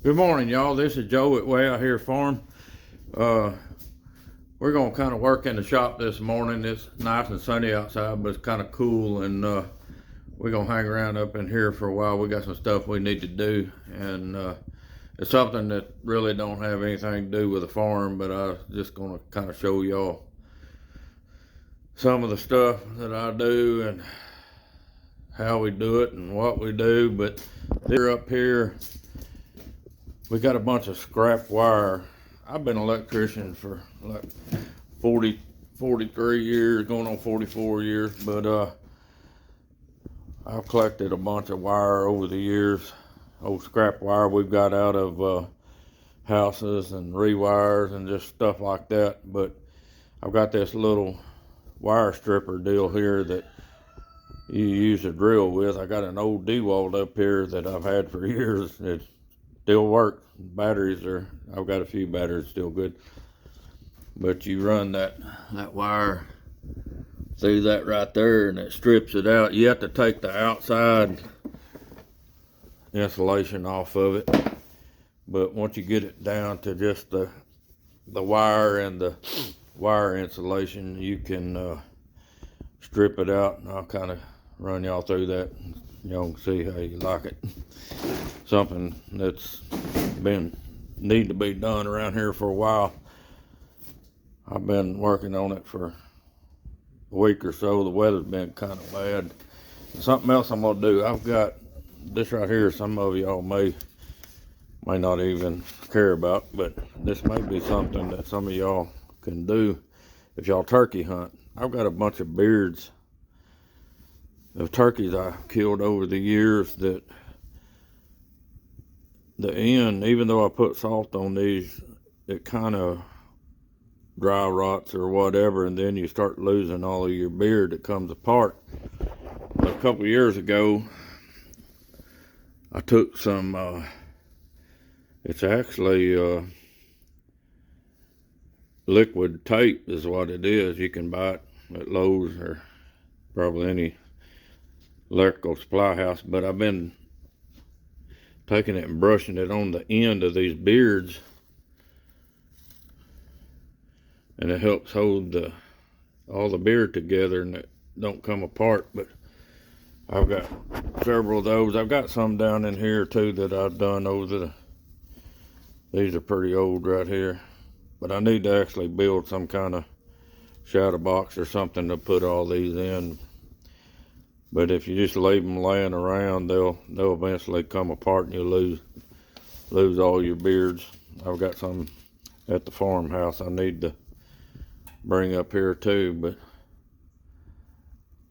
Good morning, y'all. This is Joe at Way Out Here Farm. We're gonna kind of work in the shop this morning. It's nice and sunny outside, but it's kind of cool, and we're gonna hang around up in here for a while. We got some stuff we need to do, and it's something that really don't have anything to do with the farm, but I'm just gonna kind of show y'all some of the stuff that I do and how we do it and what we do. But they're up here. We got a bunch of scrap wire. I've been an electrician for like 43 years, going on 44 years, but I've collected a bunch of wire over the years, old scrap wire we've got out of houses and rewires and just stuff like that. But I've got this little wire stripper deal here that you use a drill with. I got an old DeWalt up here that I've had for years. It still works. Batteries are, I've got a few batteries still good. But you run that wire through that right there and it strips it out. You have to take the outside insulation off of it. But once you get it down to just the wire and the wire insulation, you can strip it out, and I'll kind of run y'all through that. Y'all can see how you like it. Something that's need to be done around here for a while. I've been working on it for a week or so. The weather's been kind of bad. Something else I'm gonna do, I've got this right here. Some of y'all may not even care about, but this may be something that some of y'all can do if y'all turkey hunt. I've got a bunch of beards of turkeys I killed over the years that the end, even though I put salt on these, it kind of dry rots or whatever, and then you start losing all of your beard that comes apart. But a couple years ago, I took some, it's actually liquid tape is what it is. You can buy it at Lowe's or probably any electrical supply house, but I've been taking it and brushing it on the end of these beards, and it helps hold all the beard together and it don't come apart. But I've got several of those. I've got some down in here too that I've done over these are pretty old right here, but I need to actually build some kind of shadow box or something to put all these in. But if you just leave them laying around, they'll eventually come apart and you'll lose all your beards. I've got some at the farmhouse I need to bring up here too, but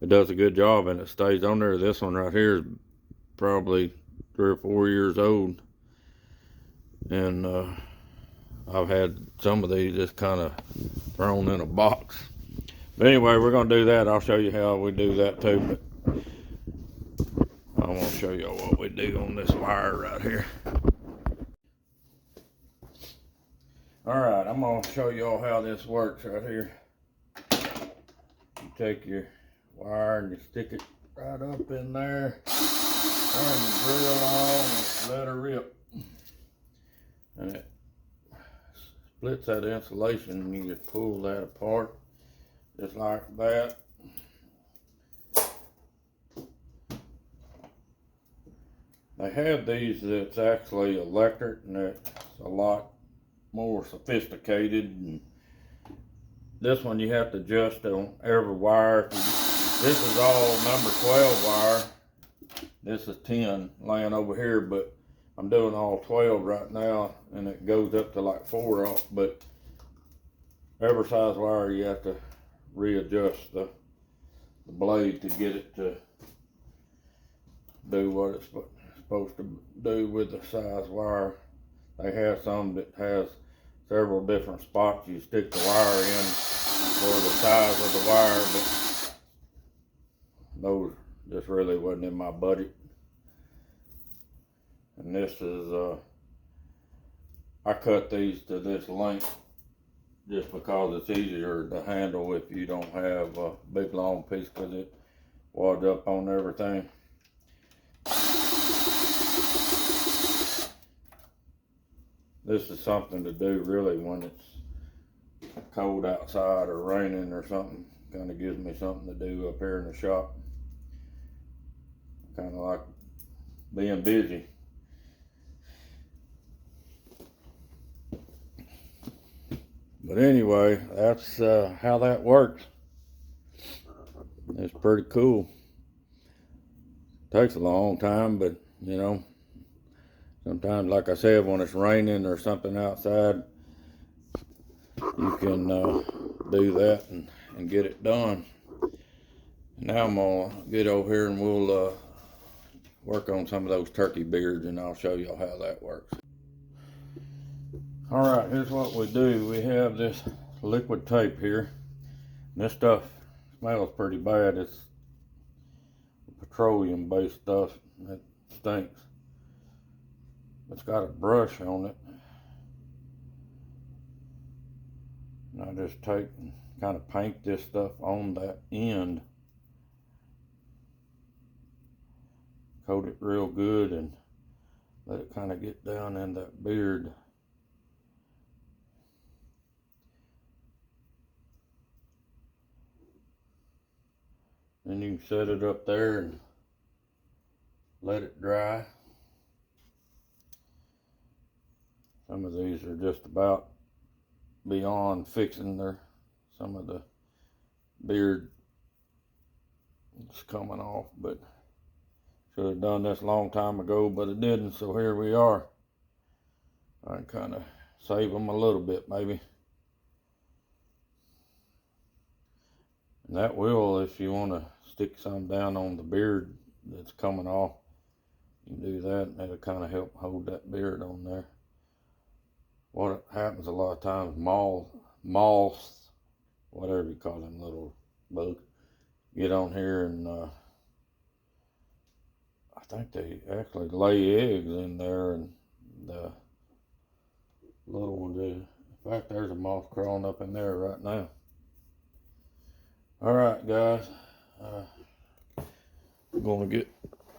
it does a good job and it stays on there. This one right here is probably 3 or 4 years old, and I've had some of these just kind of thrown in a box. But anyway, we're gonna do that. I'll show you how we do that too, but I want to show y'all what we do on this wire right here. All right, I'm gonna show y'all how this works right here. You take your wire and you stick it right up in there, turn the drill on and let her rip, and it splits that insulation, and you just pull that apart just like that. They have these that's actually electric, and it's a lot more sophisticated. And this one you have to adjust on every wire. This is all number 12 wire. This is 10 laying over here, but I'm doing all 12 right now, and it goes up to like 4 off. But every size wire you have to readjust the blade to get it to do what it's supposed to do with the size wire. They have some that has several different spots you stick the wire in for the size of the wire, but those just really wasn't in my budget. And this is I cut these to this length just because it's easier to handle if you don't have a big long piece, because it wads up on everything. this is something to do really when it's cold outside or raining or something. Kind of gives me something to do up here in the shop. Kind of like being busy. But anyway, that's how that works. It's pretty cool. Takes a long time, but you know, sometimes, like I said, when it's raining or something outside, you can do that and get it done. Now I'm gonna get over here and we'll work on some of those turkey beards, and I'll show y'all how that works. All right, here's what we do. We have this liquid tape here. This stuff smells pretty bad. It's petroleum-based stuff. It stinks. It's got a brush on it. And I just take and kind of paint this stuff on that end. Coat it real good and let it kind of get down in that beard. Then you can set it up there and let it dry. Some of these are just about beyond fixing. Some of the beard is coming off, but should have done this a long time ago, but it didn't, so here we are. I can kind of save them a little bit maybe. And that will, if you want to stick some down on the beard that's coming off, you can do that, and it'll kind of help hold that beard on there. What happens a lot of times, moths, whatever you call them little bugs, get on here and I think they actually lay eggs in there, and the little ones do. In fact, there's a moth crawling up in there right now. All right, guys, I'm gonna get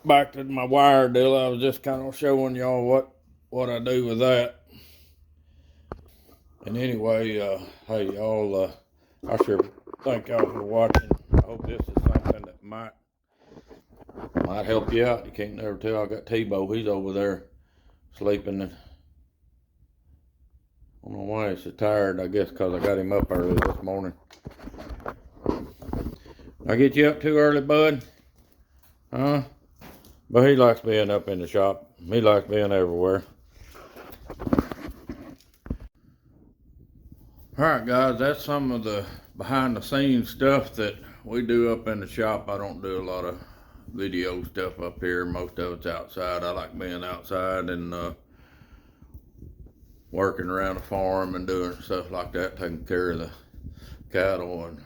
back to my wire deal. I was just kind of showing y'all what I do with that. And anyway, hey y'all, I sure thank y'all for watching. I hope this is something that might help you out. You can't never tell. I got T-Bo, he's over there sleeping. I don't know why he's so tired. I guess because I got him up early this morning. I get you up too early, bud? Huh? But he likes being up in the shop. He likes being everywhere. Alright guys, that's some of the behind the scenes stuff that we do up in the shop. I don't do a lot of video stuff up here. Most of it's outside. I like being outside and working around the farm and doing stuff like that, taking care of the cattle and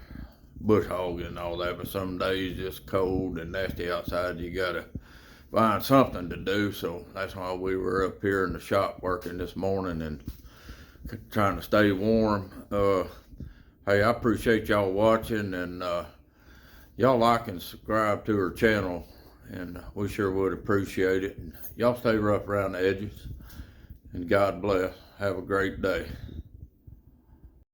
bush hogging and all that. But some days just cold and nasty outside, you gotta find something to do. So that's why we were up here in the shop working this morning and trying to stay warm. Hey, I appreciate y'all watching, and y'all like and subscribe to our channel, and we sure would appreciate it. Y'all stay rough around the edges, and God bless. Have a great day.